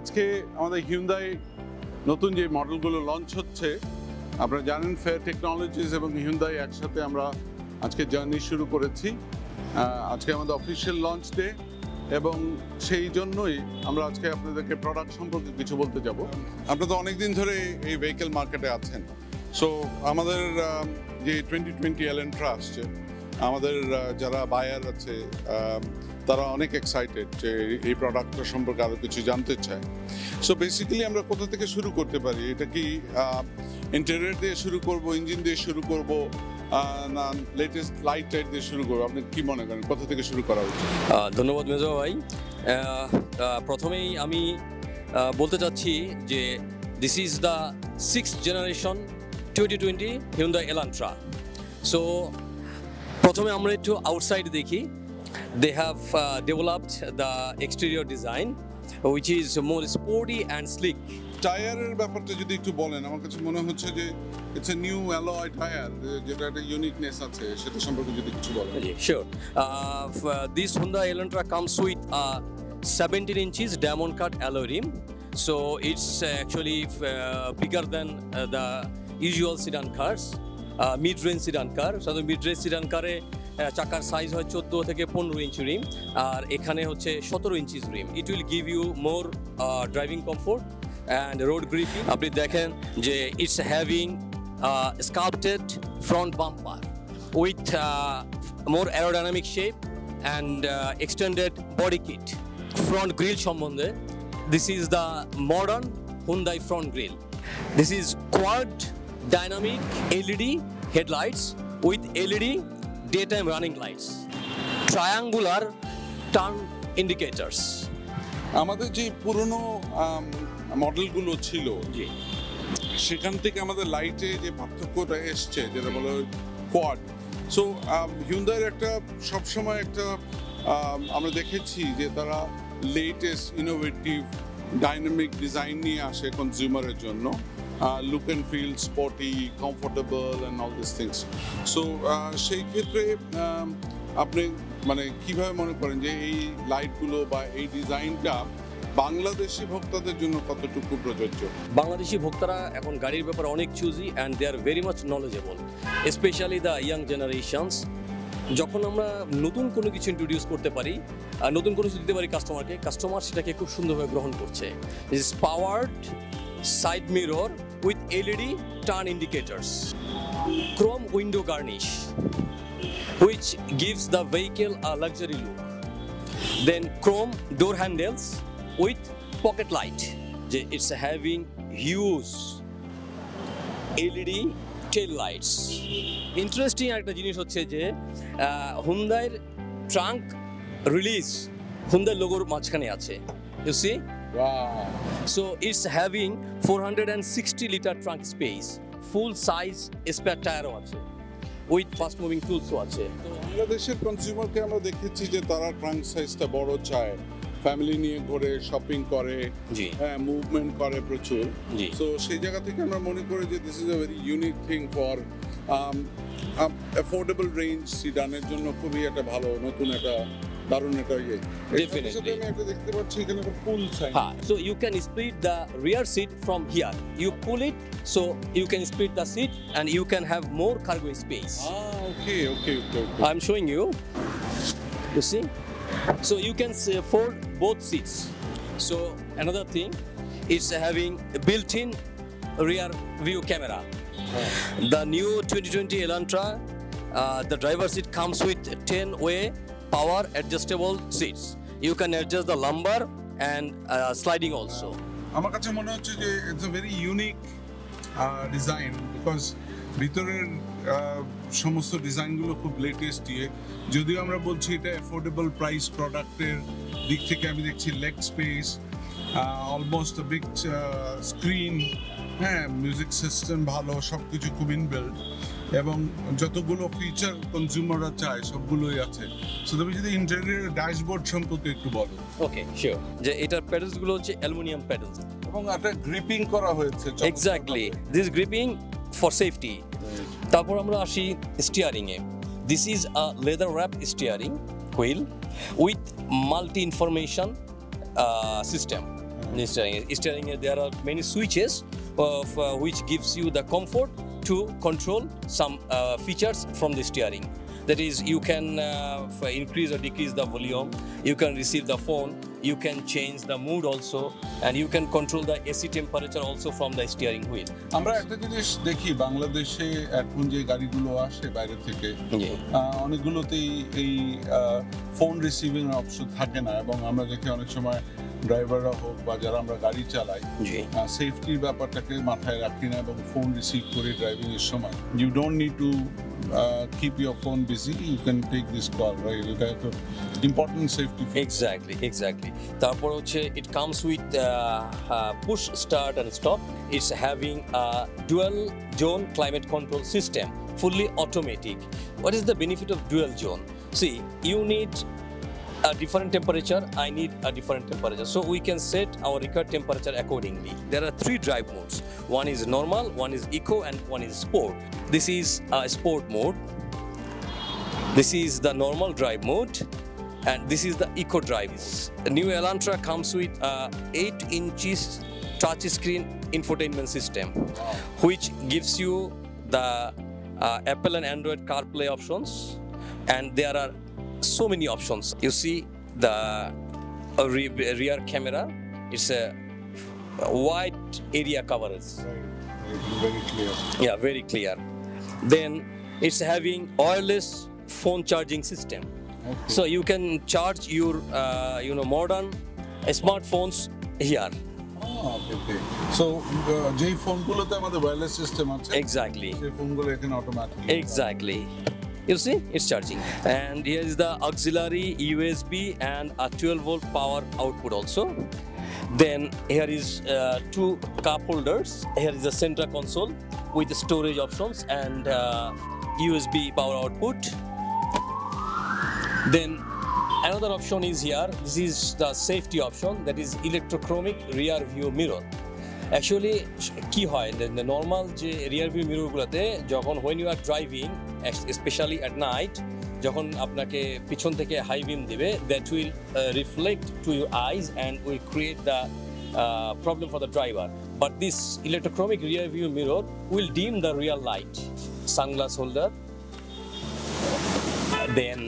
আজকে আমাদের হিউন্ডাই নতুন যে মডেলগুলো লঞ্চ হচ্ছে, আপনারা জানেন ফেয়ার টেকনোলজিস এবং হিউন্ডাই একসাথে আমরা আজকে জার্নি শুরু করেছি। আজকে আমাদের অফিসিয়াল লঞ্চ ডে এবং সেই জন্যই আমরা আজকে আপনাদেরকে প্রোডাক্ট সম্পর্কে কিছু বলতে যাব। আপনারা তো অনেকদিন ধরে এই ভেহিকেল মার্কেটে আছেন, সো আমাদের যে 2020 এলেন্ট্রা আসছে, আমাদের যারা বায়ার আছে তারা অনেক এক্সাইটেড যে এই প্রোডাক্টটা সম্পর্কে আরও কিছু জানতে চায়। সো বেসিক্যালি আমরা কোথা থেকে শুরু করতে পারি? এটা কি ইন্টেরিয়র দিয়ে শুরু করব, ইঞ্জিন দিয়ে শুরু করব, না লেটেস্ট লাইট টাইট দিয়ে শুরু করবো? আপনি কি মনে করেন কোথা থেকে শুরু করা উচিত? ধন্যবাদ মেজো ভাই। প্রথমেই আমি বলতে চাচ্ছি যে this is the 6th generation 2020 Hyundai Elantra. So প্রথমে আমরা একটু আউটসাইড দেখি। They have developed the exterior design which is more sporty and sleek. টায়ারের ব্যাপারটা যদি একটু বলেন, আমার কাছে মনে হচ্ছে যে it's a new alloy tyre, যেটা একটা ইউনিকনেস আছে, সেটা সম্পর্কে যদি কিছু বলেন। Sure. This Hyundai Elantra comes with a 17 inches diamond cut alloy rim. So it's actually bigger than the usual sedan cars. Mid-range sedan car. So the mid-range sedan car চাকার size হয় 14 থেকে 15 ইঞ্চি রিম, আর এখানে হচ্ছে 17 inches rim. It will give you more driving comfort and road gripping. আপনি দেখেন যে it's having sculpted front bumper with more aerodynamic shape and extended body kit. Front grille সম্বন্ধে, this is the modern Hyundai front grille. This is quad dynamic LED headlights with LED daytime running lights. Triangular turn indicators. আমাদের যে পুরনো মডেলগুলো ছিল, জি, সেখান থেকে আমাদের লাইটে যে পার্থক্যটা এসছে, যেটা বলা হয় কোয়াড। সো হিউন্ডাইয়ের একটা সবসময় একটা আমরা দেখেছি যে তারা লেটেস্ট ইনোভেটিভ ডাইনামিক ডিজাইন নিয়ে আসে কনজিউমারের জন্য, look and feel sporty, comfortable and all this things. So সেই ক্ষেত্রে আপনি মানে কিভাবে মনে করেন যে এই লাইটগুলো বা এই ডিজাইনটা বাংলাদেশি ভোক্তাদের জন্য কতটুকু প্রযোজ্য? বাংলাদেশি ভোক্তারা এখন গাড়ির ব্যাপারে অনেক choosy and they are very much knowledgeable, specially the young generations. যখন আমরা নতুন কোনো কিছু ইন্ট্রোডিউস করতে পারি, নতুন কোনো কিছু দিতে পারি কাস্টমারকে, কাস্টমার সেটাকে খুব সুন্দরভাবে গ্রহণ করছে। Is powered side mirror with LED turn indicators, Chrome window garnish which gives the vehicle a luxury look. Then chrome door handles with pocket light. It's having huge LED tail lights. Interesting একটা জিনিস হচ্ছে যে হুন্ডাইয়ের trunk release Hyundai লোগোর মাঝখানে আছে। You see? Wow. So it's having 460 liter trunk space. Full size spare tire আছে। With fast moving টুলসও আছে। বাংলাদেশের কনজিউমারকে আমরা দেখেছি যে তারা ট্রাঙ্ক সাইজটা বড় চায়, ফ্যামিলি নিয়ে ঘোরে, শপিং করে, জি, হ্যাঁ, মুভমেন্ট করে প্রচুর। জি। সো সেই জায়গা থেকে আমরা মনে করি যে this is a very unique thing for affordable range সিডানের জন্য খুবই একটা ভালো নতুন একটা দারুণ একটা ইয়ে। Definitely. আমি একটা দেখতে পাচ্ছি এখানে একটা পুল সাইন। হ্যাঁ, so you can split the rear seat from here. You pull it, so you can split the seat and you can have more cargo space. Okay. I'm showing you. You see? So you can fold both seats. So another thing, it's having a built-in rear view camera. The new 2020 Elantra, the driver seat comes with 10-way power adjustable seats. You can adjust the lumbar and sliding also. আমার কাছে মনে হচ্ছে যে it's a very unique design, because ভিতরের সমস্ত ডিজাইনগুলো খুব latest ইয়ে। যদিও আমরা বলছি এটা অ্যাফোর্ডেবল প্রাইস প্রোডাক্টের দিক থেকে, আমি দেখছি leg space, almost a big screen, হ্যাঁ, মিউজিক সিস্টেম ভালো, সব কিছু খুব ইনবিল্ড এবং যতগুলো ফিচার কনজিউমাররা চায় সবগুলোই আছে। সো তুমি যদি ইন্টেরিয়র ড্যাশবোর্ড সম্পর্কে একটু বলো। ওকে, শিওর। যে এটার প্যাডেলসগুলো হচ্ছে অ্যালুমিনিয়াম প্যাডেলস এবং একটা গ্রিপিং করা হয়েছে। Exactly, this gripping for safety. তারপর আমরা আসি স্টিয়ারিংয়ে। This is a leather wrap steering wheel with multi information system. The steering, there are many switches of which gives you the comfort to control some features from the steering. That is, you can increase or decrease the volume, you can receive the phone, you can change the mood also, and you can control the AC temperature also from the steering wheel. আমরা একটা জিনিস দেখি বাংলাদেশে এখন যে গাড়িগুলো আসে বাইরে থেকে অনেকগুলোতেই এই ফোন রিসিভিং অপশন থাকে না, এবং আমরা দেখি অনেক সময় ড্রাইভাররা হোক বা যারা আমরা গাড়ি চালাই সেফটির ব্যাপারটাকে মাথায় রাখি না এবং ফোন রিসিভ করি ড্রাইভিং এর সময়। You don't need to keep your phone busy, you can take this call, right? You have important safety features. Exactly. তারপর হচ্ছে it comes with push start and stop. It's having a dual zone climate control system, fully automatic. What is the benefit of dual zone? See, you need a different temperature, I need a different temperature, so we can set our required temperature accordingly. There are 3 drive modes. One is normal, one is eco, and one is sport. This is a sport mode, this is the normal drive mode, and this is the eco drive. The new Elantra comes with a 8 inches touch screen infotainment system, which gives you the Apple and Android CarPlay options, and there are so many options. You see the rear camera, it's a wide area coverage. Very clear. Yeah, very clear. Then it's having wireless phone charging system. Okay. So you can charge your modern smartphones here. Okay. So যেই ফোনগুলোতে আমাদের wireless system আছে Exactly. সেই ফোনগুলো এখানে automatic Exactly. You see, it's charging. And here is the auxiliary USB and a 12-volt power output also. Then here is 2 cup holders. Here is the center console with the storage options and USB power output. Then another option is here. This is the safety option, that is electrochromic rear view mirror. Actually কি হয়, the normal যে rear view mirror গুলোতে যখন when you are driving, especially at night, যখন আপনাকে পিছন থেকে high beam দিবে, that will reflect to your eyes and will create the problem for the driver. But this electrochromic rear view mirror will dim the real light. Sunglass holder, then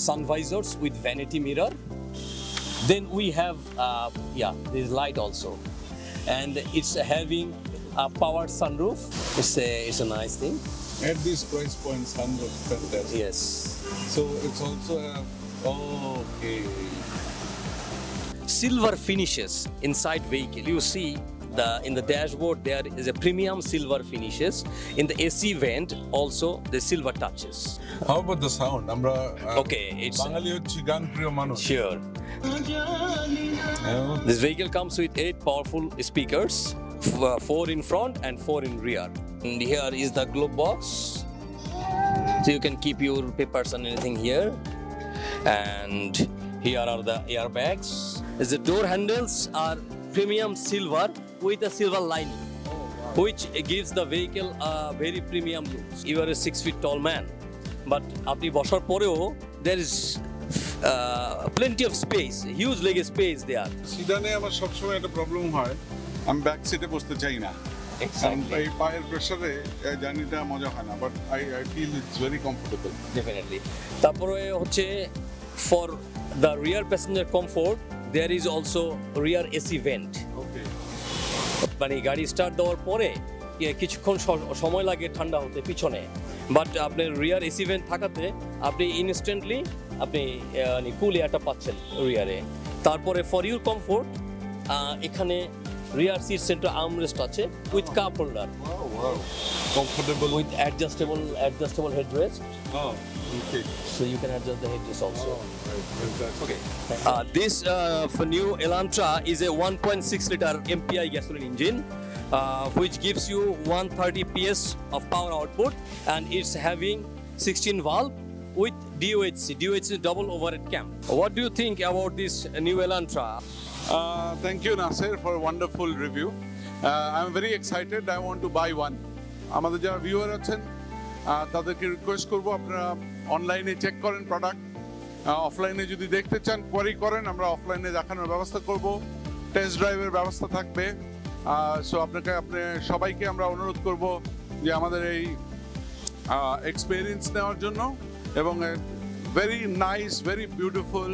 sun visors with vanity mirror. Then we have this light also, and it's having a powered sunroof. It's a nice thing. At this price point, sunroof, fantastic. Yes. So it's also okay. Silver finishes inside vehicle. You see in the dashboard there is a premium silver finishes. In the AC vent also the silver touches. How about the sound? আমরা Okay, it's বাঙালি হচ্ছে গান প্রিয় মানুষ। sure. This vehicle comes with 8 powerful speakers, 4 in front and 4 in rear. And here is the glove box, so you can keep your papers and anything here. And here are the airbags. As the door handles are premium silver with a silver lining, which gives the vehicle a very premium look. You are a 6 feet tall man, but আপনি বসার পরেও there is plenty of space, huge leg space there. সিডানে আমার সবসময় একটা problem হয়, আমি back সিটে বসতে চাই না। এই পায়ের প্রেসারে জার্নিটা মজা হয় না, but I feel it's very comfortable. Definitely. তারপরে হচ্ছে for the rear passenger comfort there is also rear AC vent. ওকে। মানে গাড়ি স্টার্ট দেওয়ার পরে কিছুক্ষণ সময় লাগে ঠান্ডা হতে পিছনে, বাট আপনার রিয়ার এসি ভেন্ট থাকাতে আপনি ইনস্ট্যান্টলি আপনি কুল এয়ারটা পাচ্ছেন রিয়ারে। তারপরে ফর ইউর কমফোর্ট এখানে রিয়ার সিট সেন্টার আর্মরেস্ট আছে with cup holder, comfortable with adjustable headrest, okay. so you can adjust the headrest also. Okay. This new Elantra is a 1.6 liter MPI gasoline engine, which gives you 130 PS of power output, and it's having 16 valve with DOHC double overhead cam. What do you think about this new Elantra? Thank you, Nasir, for a wonderful review. I'm very excited. I want to buy one. আমাদের যারা viewer আছেন তাদেরকে request করব আপনারা অনলাইনে check করেন product, অফলাইনে যদি দেখতে চান কোয়ারি করেন, আমরা অফলাইনে দেখানোর ব্যবস্থা করব, টেস্ট ড্রাইভের ব্যবস্থা থাকবে। সো আপনি সবাইকে আমরা অনুরোধ করব যে আমাদের এই এক্সপিরিয়েন্স নেওয়ার জন্য, এবং ভেরি নাইস, ভেরি বিউটিফুল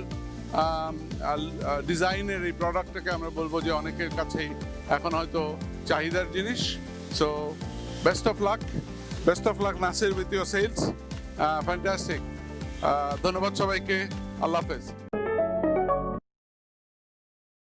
ডিজাইনের এই প্রোডাক্টটাকে আমরা বলবো যে অনেকের কাছেই এখন হয়তো চাহিদার জিনিস। So best of luck Nasir with your sales, fantastic. ধন্যবাদ সবাইকে, আল্লাহ হাফেজ।